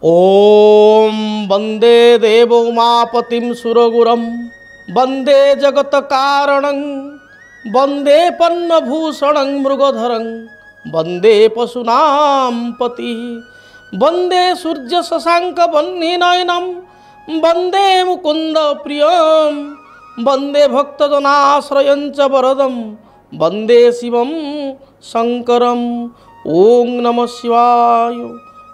ओम वंदे देव उमापतिं सुरगुरं वंदे जगत कारणं वंदे पन्नभूषणं मृगधरं वंदे पशूनां पति वंदे सूर्य शशांक वह्निनयनं वंदे मुकुंद प्रियं वंदे भक्तजनाश्रयं च वरदं वंदे शिवं शंकरं। ओं नमः शिवाय,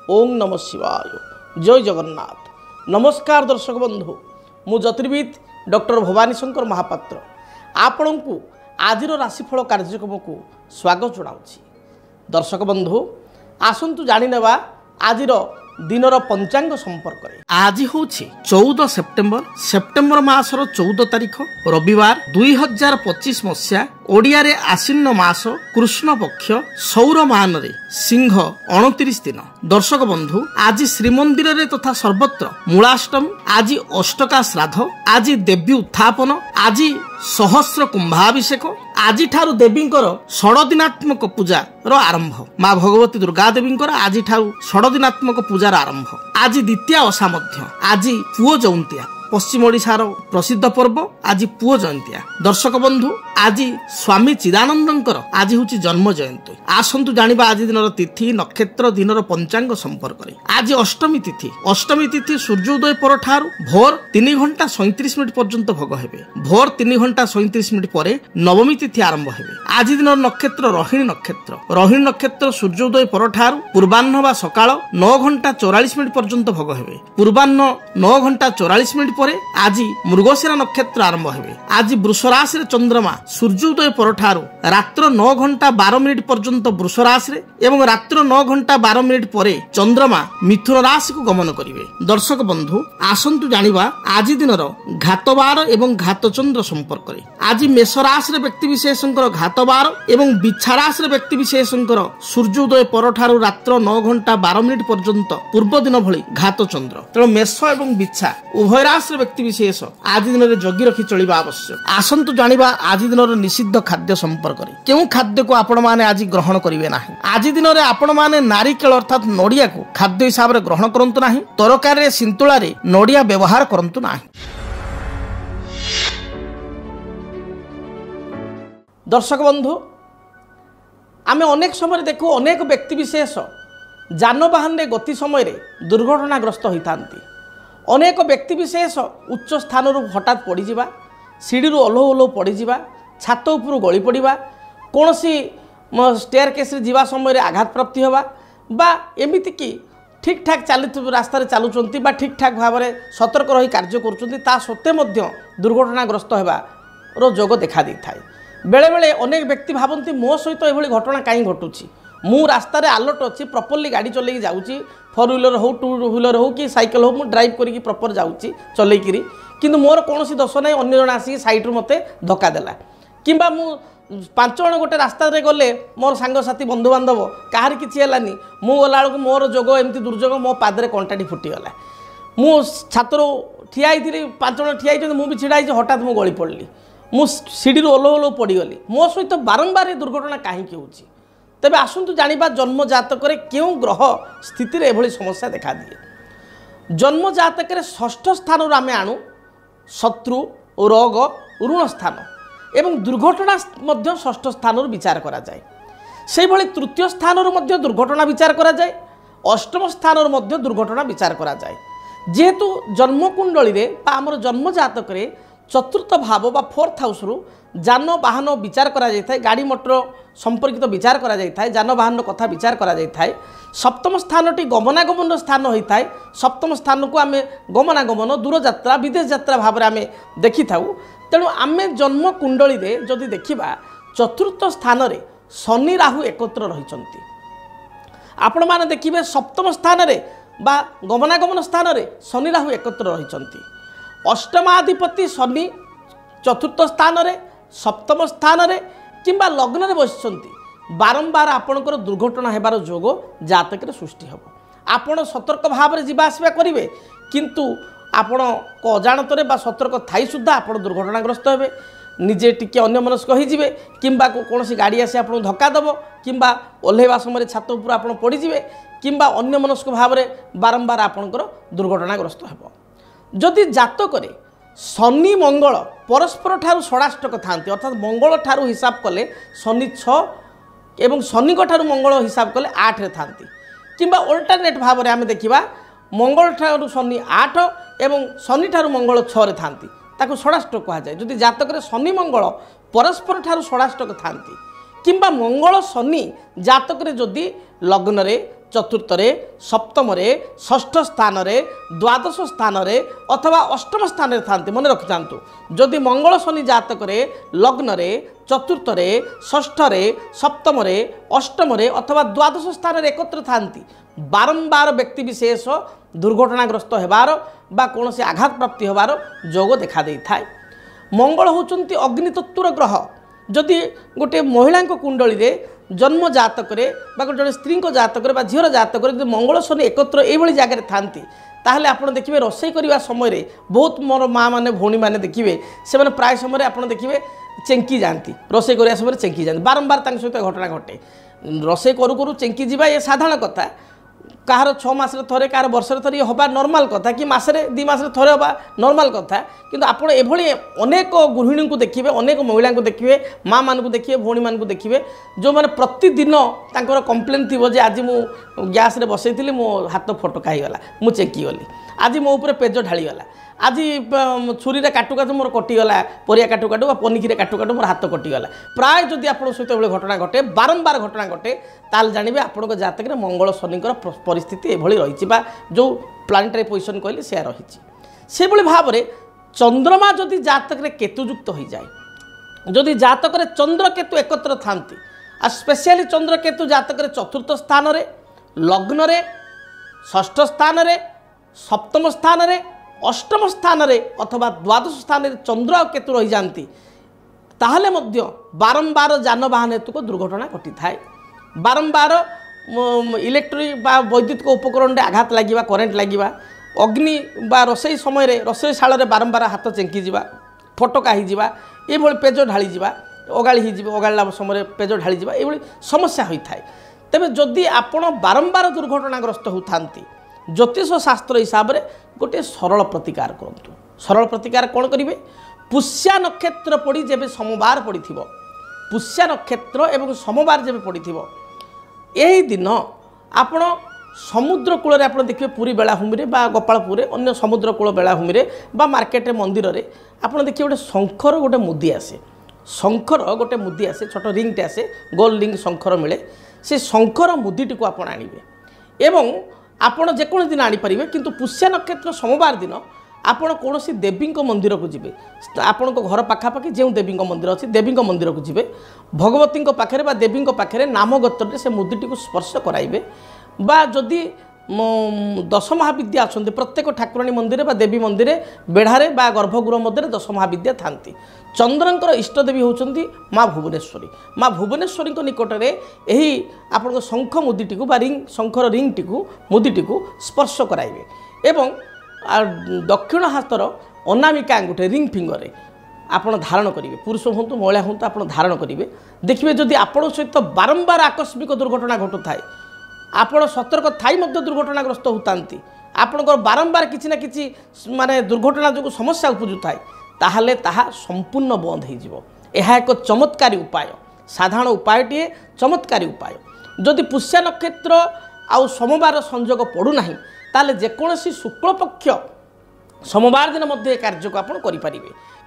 ओं नमः शिवाय। जय जगन्नाथ। नमस्कार दर्शक बंधु, मु ज्योतिर्विद डॉक्टर भवानी शंकर महापात्र आपण को आजिर राशिफल कार्यक्रम को स्वागत जनाऊँगी। दर्शक बंधु आसतु जाणीनेवा आजिर दिनर पंचांग संपर्क में। आज हूँ 14 सेप्टेम्बर मासर 14 तारीख रविवार 2025 मसीहा ओडिया रे आश्विन मास कृष्ण पक्ष सौर मान रे सिंह 29 दिन। दर्शक बंधु आज श्रीमंदिर रे तथा सर्वत्र मूलाष्टमी, आज अष्टका श्राद्ध, आज देवी उत्थापन, आज सहस्र कुंभाभिषेक, आज ठारू देवींकर षडदिनात्मक पूजा रो आरंभ। माँ भगवती दुर्गा देवींकर आज ठारू षडदिनात्मक पूजार आरंभ। आज द्वितीय ओषा मध्य, आज पुओ जयंतिया पश्चिम ओडिशार प्रसिद्ध पर्व आज पुओ जयंतिया। दर्शक बंधु आज स्वामी चिदानंदंकर आज हूँ जन्म जयंती। आसतु जानिबा आज दिनर तिथि नक्षत्र दिनर पंचांग संपर्क में। आज अष्टमी तिथि सूर्योदय पर ठारू भोर 3 घंटा 37 मिनिट पर्यंत भोग हेबे। भोर 3 घंटा 37 मिनिट परे नवमी तिथि आरंभ हेबे। आज दिनर नक्षत्र रोहिणी नक्षत्र सूर्योदय पर ठारू पूर्वाह्न बा सकाळ 9 घंटा 44 मिनिट पर्यंत भोग हेबे। पूर्वाह्न 9 घंटा 44 मिनिट परे आज मृगशिरा नक्षत्र आरंभ हेबे। आज वृष राशि रे चंद्रमा सूर्योदय पर ठारू रात्र 9 घंटा 12 मिनिट पर्यंत वृष राशि रे एवं रात्र 9 घंटा 12 मिनिट परे चंद्रमा मिथुन राशि को गमन करिवे। दर्शक बंधु आसंतु जानिबा आज दिनर घातबार एवं घातचंद्र संपर्क रे। आज मेष राशि रे व्यक्ति विशेषंकर घातबार एवं बिच्छा राशि रे व्यक्ति विशेषंकर सूर्योदय पर ठारू रात्र 9 घंटा 12 मिनिट पर्यंत पूर्व दिन भली घातचंद्र। तेणु मेष एवं बिच्छा उभय राशि व्यक्ति विशेष आज दिन में जगी रखी चलिबा आवश्यक। आसंतु जानिबा आज दिन निषिद्ध खाद्य संपर्क में। केउ खाद्य को आपण माने आज ग्रहण करिवे नाही। आज दिन में आपण माने नारिकेल अर्थात नडिया को खाद्य हिसाब रे ग्रहण करंतु नाही। तरकारी रे सिंतुळा रे नडिया व्यवहार करंतु नाही। दर्शक बंधु आमे अनेक समय देखु अनेक व्यक्ति विशेष जानवाहन रे गति समय रे दुर्घटनाग्रस्त होइतांती। अनेक व्यक्ति विशेष उच्च स्थान हठात पड़ीजा, सीढ़ी ओह्लौ पड़ीजा, छात उपर गली पड़ा, कौन सी स्टेयरकेस जीवा समय आघात प्राप्ति होगा बा एमती कि ठीक ठाक चलु रास्तार चलुंट बा ठीक ठाक भाव में सतर्क रही कार्य करुँचे दुर्घटनाग्रस्त होगार जोग देखा दे था। बेले बेले अनेक व्यक्ति भावती मो सहित यह घटना कहीं घटुची, मु रास्तार अलर्ट अच्छी प्रॉपर्ली गाड़ी चलैकी जाऊँगी, 4 व्हीलर हो 2 व्हीलर हो कि साइकिल हो, मुझे ड्राइव करके प्रॉपर जाऊँगी चलैकी, किंतु मोर कौन दोष ना अन्य जन आसिक सैड्रु मत धक्का देला कि 5 जन गोटे रास्ता गले मोर सांगसाथी बंधुबांधव कहार किसी है मु गला बेलू मोर जोग एमती दुर्जोग मो पादरे कंटाटी फुटीगला। मु छातर ठिया 5 जन ठिया मुझे छिड़ा हठात मु गली पड़ली, मु सीढ़ी ओह्लौ पड़गली। मो सहित बारंबार दुर्घटना कहीं होची। तेबे आसंतु जानिबा जन्म जातक क्यों ग्रह स्थिति एभली समस्या देखा दिए। जन्म जातक 6ठ स्थान आमे आणु शत्रु रोग ऋण स्थान एवं दुर्घटना मध्य 6ठ स्थान विचार करा जाए। से भली तृतीय स्थान दुर्घटना विचार करा जाए, अष्टम स्थान दुर्घटना विचार करा जाए। जेहेतु जन्मकुंडली रे बा आमर जन्म जातक रे चतुर्थ भाव बा 4th हाउस रु जान वाहन विचार करा जाय थाए, गाड़ी मोटर संपर्कित विचार करा जाय थाए, जान वाहन कथा विचार करा जाय थाए। सप्तम स्थानटी गमनागमन स्थान होता है। सप्तम स्थान को आम गमनागमन दूर यात्रा विदेश यात्रा भाव में आम देखि थाउ। तेणु आम जन्म कुंडली रे जदि देखिबा चतुर्थ स्थान रे शनि राहु एकत्र रहिचंती। आपण माने देखिबे सप्तम स्थान रे बा गमनागमन स्थान रे शनि राहु एकत्र रहिचंती। अष्टमाधिपति शनि चतुर्थ स्थान रे सप्तम स्थान रे किंबा लग्न रे बसिचंती। बारंबार आपणकर दुर्घटना हेबार जोग जातक रे सृष्टि हेबो। आपण सतर्क भाव में जीवा आसवा करेंगे, किंतु आपण अजाणत बा सतर्क थाई सुद्धा आपण दुर्घटनाग्रस्त हेबे। निजे टिके अन्यमनस्क होइजिबे किंबा कौन गाड़ी आसी आपको धक्का दब किंबा ओह्लैवा समय छात उपर आप पड़ीजे किंबा अन्यमनस्क भाव में बारंबार आपणकर दुर्घटनाग्रस्त हेब। जदि जातकरे शनि मंगल परस्पर ठारू षडाष्टक थांती अर्थात मंगल ठारू हिसाब कले शनि 6 एवं शनि ठारू मंगल हिसाब कले 8 रे थांती किंबा अल्टरनेट भाव में आम देखा मंगल ठारू शनि 8 एवं शनि ठारू मंगल 6 रे थांती ताको षडाष्टक कहा जाए। जदि जातकरे शनि मंगल परस्पर ठारू षडाष्टक थांती किंबा मंगल शनि जातकरे जदि लग्न रे चतुर्थ सप्तम षष्ठ स्थान द्वादश स्थान अथवा अष्टम स्थान थांती मन रखि था जदि मंगल शनि जातक लग्न चतुर्थ षष्ठ सप्तम अष्टम अथवा द्वादश स्थान एकत्र थांती बारंबार व्यक्ति विशेष दुर्घटनाग्रस्त होबार बा कौन से आघात प्राप्ति होबार जोग देखा दे थाए। मंगल होचंती अग्नितत्वर ग्रह। जदि गोटे महिला कुंडली रे जन्म जातक जड़े स्त्री जातक झीर जातक मंगल शनि एकत्र ये जगह थांती ताहले आपण देखिए रोषे करने समय बहुत मोर माँ मैंने भौणी मैंने देखिए से प्राय समय आप देखिए चेंकी जाती रोषे करने समय चेंकी जाती बारंबार सहित घटना घटे रोषे करू करू चेंकी जावा ये साधारण कथा कहार 6 मास थे कहार वर्ष थे हवा नॉर्मल कथा कि मसरे 2 मास थे हवा नॉर्मल कथा किंतु आपण एभली अनेक गृहिणी को देखिए अनेक महिला को देखिए माँ मान को देखिए भौणी मान को देखिए जो मैंने प्रतिदिन तांकर कंप्लेन थी जे आज मु गैस रे बसई मो हाथ फटका होगला मु चेकी गली आज मो ऊपर पेज ढालीगला आज छुरी रे काटू काटू मोर कटिगला परिया काटू काटू पनिकी काटू काटू मोर हाथ कटिगला प्राय जदि आपण सहित घटना घटे बारंबार घटना घटे ताल जानवे आपण जातक मंगल शनिकर परिस्थिति एभली रही जो प्लानेटरी पोजिशन कहली से रही से भाव में चंद्रमा जदि जातक केतुयुक्त हो जाए जदि जातक चंद्र केतु एकत्र थांती आ स्पेशली चंद्र केतु जातक चतुर्थ स्थान लग्न षष्ठ स्थान सप्तम स्थान अष्टम स्थान अथवा द्वादश स्थान चंद्र और केतु रही जाती ताहले मध्य बारंबार जानवाहन हेतु को दुर्घटना घटी थाए बारंबार इलेक्ट्रिक बा वैद्युतिक उपकरण रे आघात लगे करेन्ट लगे अग्नि बा रोषे समय रोषे शाल बारंबार हाथ चेंकी जावा फटका हो पेज ढाली अगाड़ी अगाड़ा समय पेज ढाली ये समस्या होता है। तेरे जदि आपण बारंबार दुर्घटनाग्रस्त होता ज्योतिष शास्त्र हिसाब से गोटे सरल प्रतिकार करूँ। सरल प्रतिकार कौन करेंगे पुष्या नक्षत्र पड़ी जब सोमवार पड़ी पुष्या नक्षत्र एवं सोमवार जब पड़ी यही दिन आपण समुद्र कूल आप देखिए पुरी बेलाभूमि गोपालपुर अन्य समुद्र कूल बेलाभूमि मार्केट मंदिर में आप देखिए गोटे शंखर गोटे मुदी आसे शंखर गोटे मुदी आसे छोट रिंगटे आसे गोल रिंग शंखर मिले से शंखर मुदीटी को आप आणवे एवं आपण जेको दिन आनीपर किंतु पुष्या नक्षत्र सोमवार दिन आपण कौन देवी मंदिर को जी आपण घर पाखापाखि जो देवी मंदिर अच्छी देवी मंदिर को जी भगवती पाखे देवी पाखे नाम गोत्र से मुदीटी को स्पर्श कराइबे बा जदि 10 महाविद्या अच्छा प्रत्येक ठाकुराणी मंदिर बा देवी मंदिर बेढ़ारे बा गर्भगृह मध्य 10 महाविद्या थांती चंद्रंकर इष्टदेवी होती माँ भुवनेश्वरी माँ भुवनेश्वरी निकट में यही आप शंख मुदीटी को रिंग शंखर रिंगटी को मुदीटी को स्पर्श कराइबे एवं दक्षिण हाथर अनामिका अंगूठे रिंग फिंगर आप धारण करेंगे पुरुष हूँ महिला हूँ आप धारण करेंगे देखिए जदि आपण सहित बारंबार आकस्मिक दुर्घटना घटू थाए आपण सतर्क थाई दुर्घटनाग्रस्त होता आपणकर बारंबार किसी ना किसी माने दुर्घटना जो समस्या उपजु थाए ताहले ताहा संपूर्ण बंद हो एक चमत्कारी उपाय साधारण उपायटे चमत्कारी उपाय जदि पुष्या नक्षत्र आउ सोमवार संयोग पड़ूना ताले जेकोसी शुक्ल पक्ष सोमवार दिन मध्य कार्य को आप करें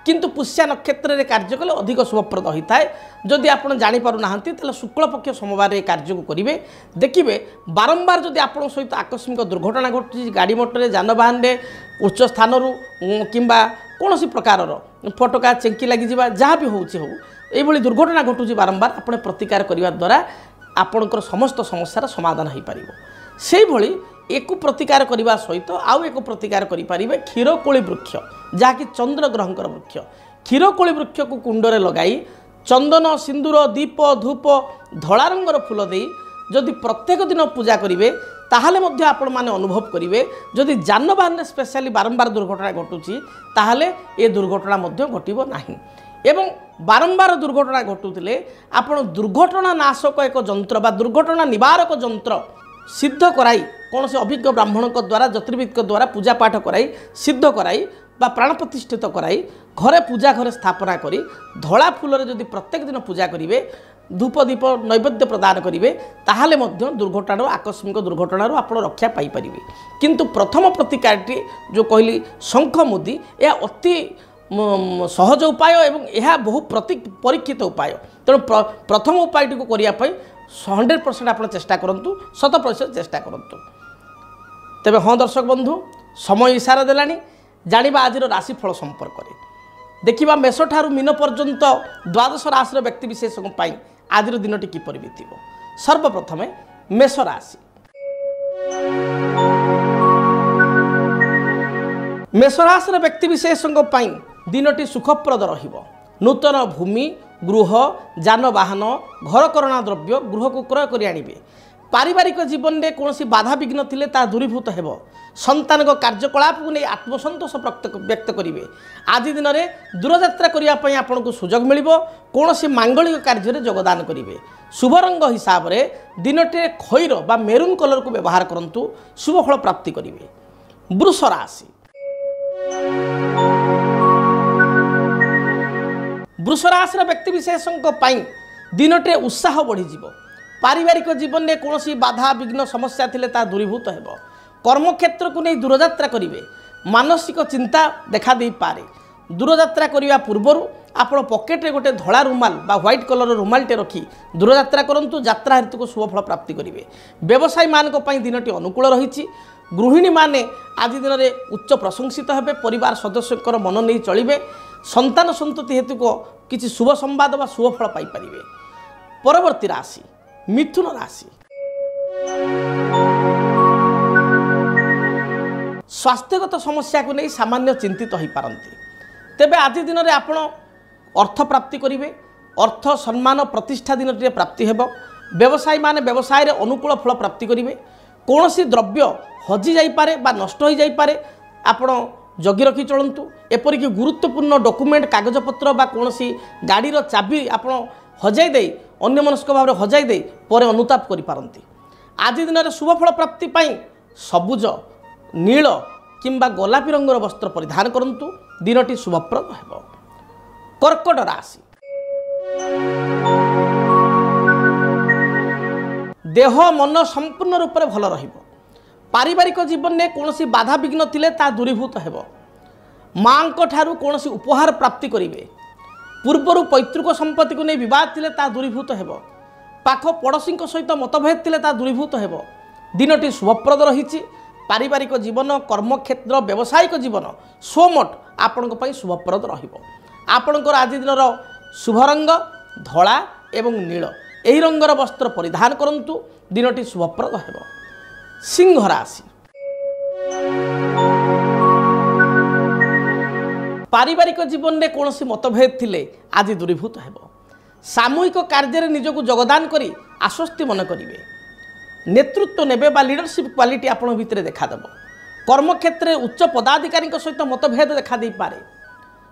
किंतु पुष्या नक्षत्र में कार्य कले अधिक शुभप्रद होता है जदि आप जापारूना तो शुक्ल पक्ष सोमवार कार्य को करेंगे देखिए बारंबार जदि आप सहित आकस्मिक दुर्घटना घटुची गाड़ी मोटर जानवाहन में उच्च स्थान किंबा कौन प्रकार फटका चेंकी लगी जहाँ भी हो दुर्घटना घटुची बारंबार आप प्रतिकार करने द्वारा आपणकर समस्त समस्यार समाधान हो पार से भली एक प्रतिकार करने सहित आउ एक प्रतिकार करें क्षीरकोली वृक्ष जहाँकि चंद्र ग्रहंकर वृक्ष क्षीरकोली वृक्ष को कुंडरे लगाई चंदन सिंदूर दीप धूप धला रंगर फूल दे जदि प्रत्येक दिन पूजा करेंगे ताहले मध्य आपण माने अनुभव करेंगे जदि जानवाहन स्पेशली बारंबार दुर्घटना घटुची ताहले ए दुर्घटना मध्य घटिबो नाही एवं बारंबार दुर्घटना घटुले आपण दुर्घटना नाशक एक जंत्र बा दुर्घटना निवारक जंत्र सिद्ध कराई कौन से अभिज्ञ ब्राह्मण द्वारा ज्योतिर्विद द्वारा पूजा पाठ कराई सिद्ध कराई बा प्राण प्रतिष्ठित कराई घरे पूजा घरे स्थापना करी धला फूल जदि प्रत्येक दिन पूजा करेंगे धूप दीप नैवेद्य प्रदान करेंगे ताहले मध्य दुर्घटना आकस्मिक दुर्घटना आप रक्षा पाइपर किंतु प्रथम प्रतिकारटी जो कहली शंख मुदी यह अति सहज उपाय एवं यह बहु परीक्षित उपाय तेणु प्रथम उपायटी को करने 100% आप चेष्टा करूँ 100% चेष्टा करूँ तेरे हाँ दर्शक बंधु समय इशारा देलानी जानिबा आज राशिफल संपर्क में देखा मेष ठारू मीन पर्यंत द्वादश राशि व्यक्ति विशेष आज दिनटी किपर बीत सर्वप्रथमे मेष राशि मेष राशि व्यक्ति विशेष दिनटी सुखप्रद रहिबो नूतन भूमि गृह जानवाहन घरकरणा द्रव्य गृह को क्रय कर आनिबे पारिवारिक जीवन में कौन बाधा विघ्न थिले ता दूरीभूत हेबो संतान कार्यकलाप को नहीं आत्मसंतोष व्यक्त करेंगे आज दिन में दूरयात्रा करने आपको सुजोग मिल कौन सी मांगलिक कार्य योगदान करेंगे शुभ रंग हिसाब से दिनटे खैर बा मेरून कलर को व्यवहार करूँ शुभ फल प्राप्ति करेंगे वृष राशि वृष राशि व्यक्ति विशेष दिनटे उत्साह बढ़ी पारिवारिक जीवन में कौन सी बाधा विघ्न समस्या थिले ता दूरीभूत हेबो कर्मक्षेत्र को नहीं दूरयात्रा करेंगे मानसिक चिंता देखा दे पारे दूरयात्रा करने पूर्वर आप पकेट रे गोटे धला रुमाल बा व्हाइट कलर रुमालटे रखी दूरयात्रा करूँ यात्रा हेतु को शुभ फल प्राप्ति करेंगे व्यवसायी मानक दिनटी अनुकूल रही गृहिणी माने आज दिन में उच्च प्रशंसित हेबे परिवार सदस्यों मन नहीं चलिए संतान संतति हेतु को किसी शुभ संवाद बा शुभ फल पाइपर परवर्ती राशि मिथुन राशि स्वास्थ्यगत समस्या को नहीं सामान्य चिंतित हो पारती तेबे आज दिन में आपण अर्थ प्राप्ति करेंगे अर्थ सम्मान प्रतिष्ठा दिन प्राप्ति हेब व्यवसायी माने व्यवसाय रे अनुकूल फल प्राप्ति करेंगे कौन सी द्रव्य हजि जाइपारे बा नष्ट हो जाइपारे आपण जगी रखी चलतु एपरिक गुरुत्वपूर्ण डॉक्यूमेंट कागजपत्र बा कौन सी गाड़ीर चाबी आप हजाई दे अन्यमनस्क भाव में हजाई दे पर अनुताप करिपारंती आज दिन में शुभफल प्राप्ति पाई सबुज नील किंबा गोलापी रंगर वस्त्र परिधान करंतु दिनटी शुभप्रद हेब कर्कट राशि देह मन संपूर्ण रूप से भल रहिबो पारिवारिक जीवन में कौन सी बाधा विघ्न थिले ता दूरीभूत हेब माँ ठारू कौन सी उपहार प्राप्ति करेंगे पूर्वर पैतृक संपत्ति को नहीं बद थिले ता दूरीभूत हेब पाख पड़ोशी सहित मतभेद थिले ता दूरीभूत हेब दिनटी शुभप्रद रही पारिवारिक जीवन कर्मक्षेत्र व्यावसायिक जीवन स्वमट आपण शुभप्रद आपणकर आज दिन शुभ रंग धला एवं नील यही रंगर वस्त्र परिधान करंतु दिनटी शुभप्रद हेब सिंह राशि पारिवारिक जीवन में कौन सी मतभेद थिले आज दूरीभूत हेब सामूहिक कार्य निजक योगदान करी आश्वस्ति मन करेंगे नेतृत्व नेबे बा लीडरशिप क्वालिटी आपण भितर देखादेव कर्मक्षेत्र उच्च पदाधिकारी सहित मतभेद देखा दे पारे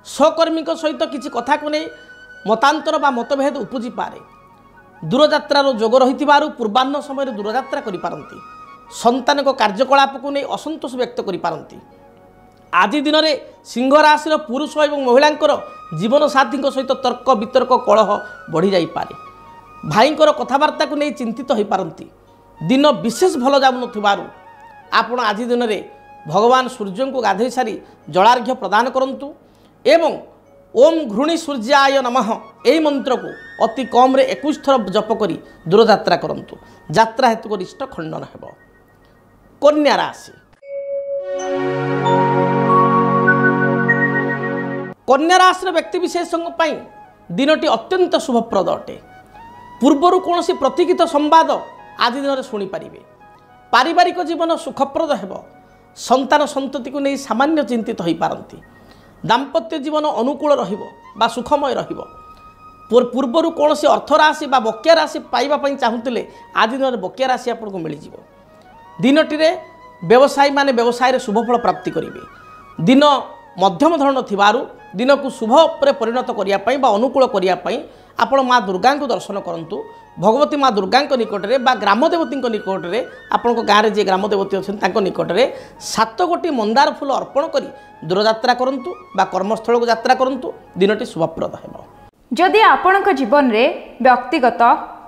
सहकर्मी सहित किसी कथा को नहीं मतांतर बा मतभेद उपजी पारे दूरयात्रार जोग रही पूर्वाह्न समय दूरयात्रा करिपारंती संतान कार्यकलाप को नहीं असंतोष व्यक्त करिपारंती आज दिन में सिंह राशि पुरुष और महिला जीवन साथी सहित तर्क वितर्क कलह बढ़ी जापे भाई कथबार्ता को नहीं चिंतित हो पारती दिन विशेष भल जाऊन आपण आज दिन में भगवान सूर्य को गाधोई सारी जलार्घ्य प्रदान करंतु एवं ओम घृणी सूर्याय नमः यही मंत्र को अति कम 21 थर जप करी दूरयात्रा करंतु यात्रा हेतु रिष्ट खंडन हेब कन्या राशि कन्या राशि व्यक्ति विशेष दिनटी अत्यंत शुभप्रद अटे पूर्वर कौन सी प्रतीक्षित संवाद आज दिन में शुणिपारे पारिवारिक जीवन सुखप्रद हेब संतान संतति को नहीं सामान्य चिंतित हो पारती दाम्पत्य जीवन अनुकूल रहा सुखमय पूर्वर कौन सी अर्थ राशि बकेया राशि पाइबापी चाहूले आज दिन में बकेया राशि आपको मिल दिनटी व्यवसायी माने व्यवसाय शुभफल प्राप्ति करेंगे दिन मध्यम धरण थिबारु दिन को शुभ पर परिणत करने अनुकूल करने आपण माँ दुर्गा को दर्शन करूँ। भगवती माँ दुर्गा निकट में ग्राम देवती निकट में आपण गाँव में जी ग्राम देवती अच्छे निकट में 7 गोटी मंदार फूल अर्पण कर दूरयात्रा करूँ कर्मस्थल को यात्रा करूँ। दिनटी शुभप्रद है। जदि आपणक जीवन रे व्यक्तिगत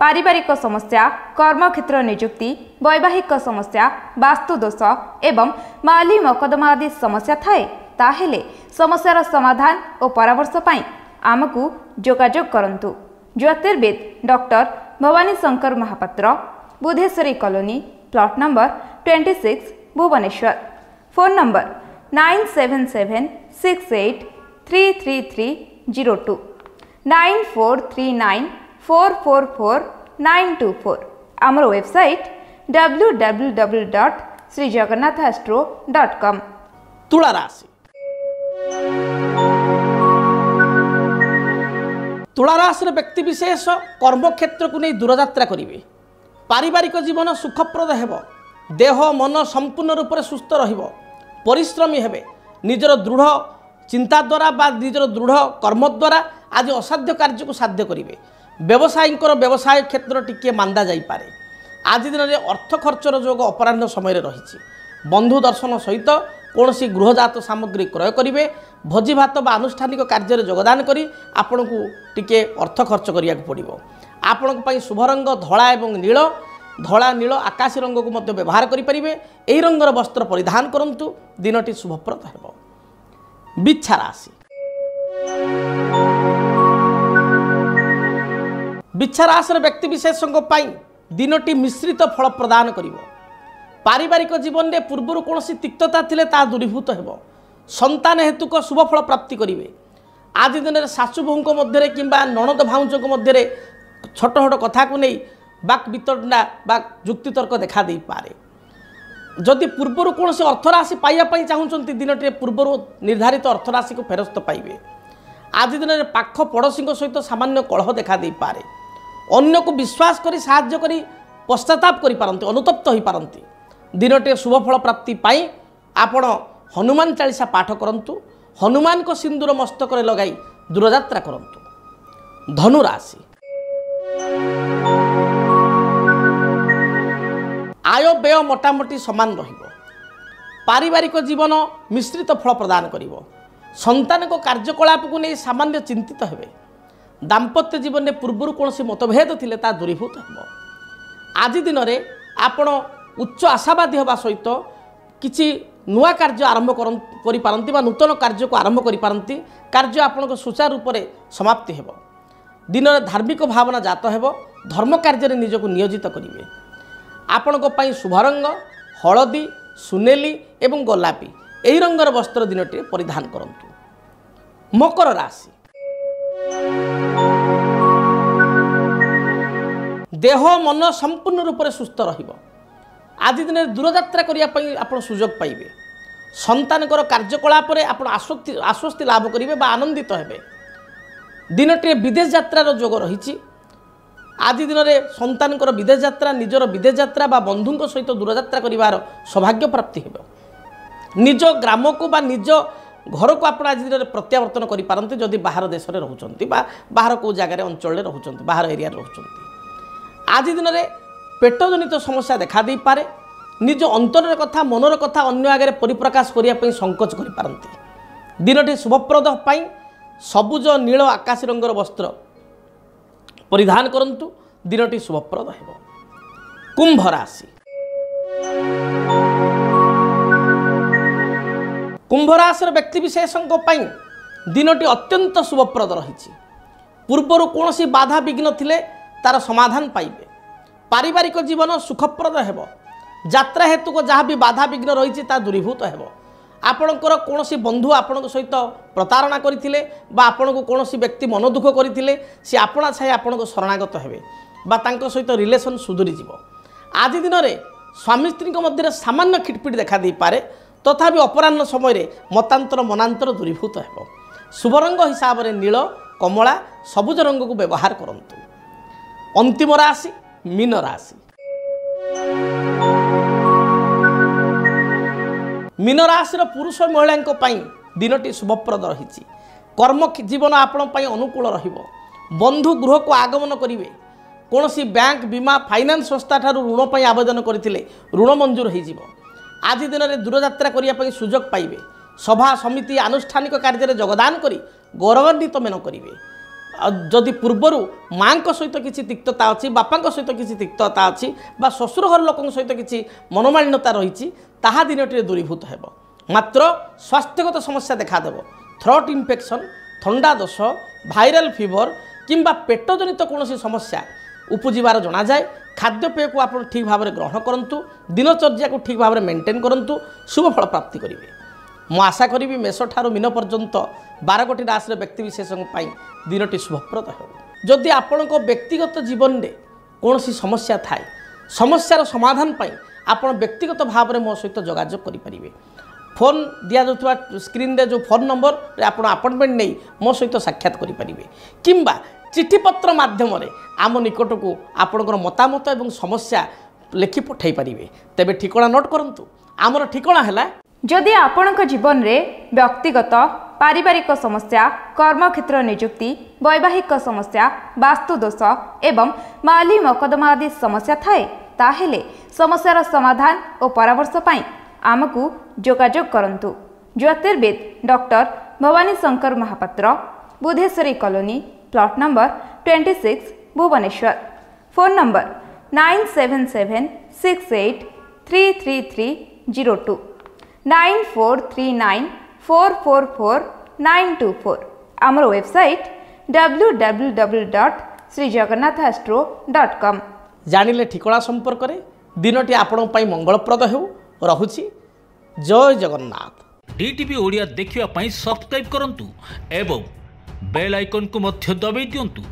पारिवारिक समस्या, कर्मक्षेत्र नियुक्ति, वैवाहिक समस्या, वास्तुदोष एवं माली मकदमा आदि समस्या थाए ताहेले समस्यार समाधान और परामर्श पाई आमकु जोगाजोग करंतु। ज्योतिर्विद doctor Bhabani Shankar Mahapatra, Budheswari colony, plot number 26, Bhubaneswar. Phone number 9776833302 9439444924। आमर वेबसाइट www.srijagannathastro.com। तुला राशि तुला राशि व्यक्ति विशेष कर्मक्षेत्र को नहीं दूरयात्रा करेंगे। पारिवारिक जीवन सुखप्रद हेब। देह मन संपूर्ण रूप से सुस्थ रहिबो। परिश्रमी हेबे। निजर दृढ़ चिंता द्वारा बा निजर दृढ़ कर्म द्वारा आज असाध्य कार्य को साध्य करेंगे। व्यवसायी व्यवसाय क्षेत्र टिके मांदा जाइपारे। आज दिन में अर्थ खर्चर जोग अपराह्न समय रही। बंधु दर्शन सहित कौन गृहजात सामग्री क्रय करेंगे। भोजी भात बा आनुष्ठानिक कार्य योगदान करी आपण को टिके अर्थ खर्च करिया पड़ो। आपण शुभ रंग धला एवं नील, धला नील आकाशी रंग को मध्य व्यवहार करेंगे। यही रंगर वस्त्र परिधान करूँ। दिनटी शुभप्रद है। बिच्छा राशि बिच्छा राशि व्यक्ति विशेषों दिनटी मिश्रित फल प्रदान करिवो। पारिवारिक जीवन में पूर्वर कौन तिक्तता थिले ता दूरीभूत हेबो। संतान हेतुक शुभ फल प्राप्ति करिवे। आज दिन में सासु बोहू मध्य कि नणद भाउज मध्य छोट छोट कथा को नहीं बाक वितंडा बा जुक्तितर्क देखा दे पारे। जदि पूर्वर कौन अर्थराशि पाइबापी चाहूँगी दिनटी पूर्वर निर्धारित अर्थराशि को फेरस्त पाइबे। आज दिन में पाख पड़ोशी सहित सामान्य कलह देखा दे पारे। अन्य को विश्वास करी साहाय्य करी पश्चाताप करि पारंती, अनुतप्त हो पारंती। दिनटे शुभ फल प्राप्ति पाई आपण हनुमान चालीसा पाठ करंतु। हनुमान को सिंदूर मस्तक लगाई दूरयात्रा करंतु। धनु राशि आय व्यय मोटामोटी समान रहिबो। पारिवारिक जीवन मिश्रित फल प्रदान करिवो। संतान को कार्यकलाप को नहीं सामान्य चिंतित हेबे। दाम्पत्य जीवन में पूर्वर कौन मतभेद थिले ता दूरीभूत हेबो। आज दिन में आपण उच्च आशावादी होगा सहित किसी नुआ कार्य आरंभ करि पारंती बा नूतन कार्य को आरंभ करि पारंती। कार्य आपण सुचारू रूप से समाप्ति हेबो। दिन में धार्मिक भावना जात हेबो। धर्म कार्य में निजको नियोजित करिवे। आपण शुभ रंग हलदी, सुनेली एवं गोलापी यही रंगर वस्त्र दिनटी परिधान करंतु। मकर राशि देह मन संपूर्ण रूप से सुस्थ रहिबो। आज दिन में दूरयात्रा करने आप सुजोग पाइबे। संतान कार्यकलाप आप आश्वस्ति लाभ करेंगे बा आनंदित हेबे। दिनटी विदेश यात्रार जोग रही। आज दिन में संतान विदेश यात्रा निजर विदेश यात्रा बा बंधु सहित दूरयात्रा करिवार सौभाग्य प्राप्ति हेबो। निज ग्राम को बा निज घर को आप आज दिन में प्रत्यावर्तन करि पारंती जदि बाहर देश में रहउचंती बा बाहर को जगह अंचल में रहउचंती बाहर एरिया रहउचंती। आज दिन में पेटजनित समस्या देखा दे पारे। निज अंतर कथा मनर कथा अन्य आगे परिप्रकाश करने संकोच करि पारंती। दिनटी शुभप्रद पाई सबुज नील आकाशी रंगर वस्त्र परिधान करंतु। दिनटी शुभप्रद हेबो। कुंभ राशि कुंभ राशि व्यक्ति विशेषों दिनटी अत्यंत शुभप्रद रही। पूर्वर कौन बाधा विघ्न थिले तार समाधान पाइबे। पारिवारिक जीवन सुखप्रद हेबो। यात्रा हेतु को जहाँ भी बाधा विघ्न रही दूरीभूत हेबो। आपणकर कौन बंधु आपण सहित प्रतारणा करथिले बा आपण को कौन व्यक्ति मन दुख करथिले सी आपणा छाई आपण को शरणागत हेबे बा तांको सहित रिलेशन सुधुरी जीवो। आज दिन में स्वामी स्त्री मध्य सामान्य खिटपिट देखा दे पारे। तथापि अपराह्न समय मतांतर मनांतर दूरीभूत हेबो। शुभ रंग हिसाब से नील, कमला, सबुज रंग को व्यवहार करंतु। अंतिम राशि मीन राशि मीन राशि पुरुष महिला दिनटी शुभप्रद रही। कर्म जीवन आपण अनुकूल रहिबो बंधु गृह को आगमन करिवे कौन सी बैंक बीमा फाइनान्स संस्था ठारू ऋण पर आवेदन करते ऋण मंजूर हो आज दिन में दूरयात्रा करने सुजोग पाइबे सभा समिति आनुष्ठानिक कार्य योगदान करी गौरवान्वित मेन करेंगे जदि पूर्वर माँ सहित किसी तिक्तता अच्छी बापा सहित किसी तिक्तता अच्छी ससुर घर लोक सहित किसी मनोमालिन्यता रही ताहा दिन टे दूरीभूत हो मात्र स्वास्थ्यगत समस्या देखादेव थ्रोट इन्फेक्शन थंडा दोष भाइराल फीवर किंबा पेटजनित कौन समस्या उपजीवार जना जाए खाद्यपेय को आप ठीक भाव में ग्रहण करूँ दिनचर्या को ठीक भाव में मेंटेन करूँ शुभ फल प्राप्ति करेंगे मु आशा करी मेष ठारू मीन पर्यंत 12 गोटी राशि व्यक्तिशेष दिनटी शुभप्रद हो जदि आपण व्यक्तिगत जीवन में कौन समस्या थाए समस्यार समाधान आप व्यक्तिगत भाव में मो सहित जोगाजोग करेंगे फोन दिया जाता स्क्रीन रे जो फोन नंबर आप अपॉइंटमेंट नहीं मो सहित साक्षात करेंगे किंबा चिठीपत्र माध्यम आम निकट को आपणकर मतामत और समस्या लिखि पठाई पारे तेबे ठिकाना नोट करंतु आमर ठिकाना है जदि आपणक जीवन रे व्यक्तिगत पारिवारिक समस्या कर्मक्षेत्र नियुक्ति वैवाहिक समस्या वास्तुदोष एवं माली मकदमा आदि समस्या थाए ताहेले समस्यार समाधान और परामर्श पाई आमकु जोगाजोग करंतु ज्योतिर्विद doctor Bhabani Shankar Mahapatra Budheswari colony plot number 26 Bhubaneswar phone number 9776833302 9439444924 आमर वेबसाइट www.srijagannathastro.com जानिले ठिकाना संपर्क में दिनटी आपण मंगलप्रद हो रहुछि जय जगन्नाथ डीटीवी ओडिया देखिवा पई सब्सक्राइब करंतु एवं बेल आइकन को मध्य दबाई दियंतु।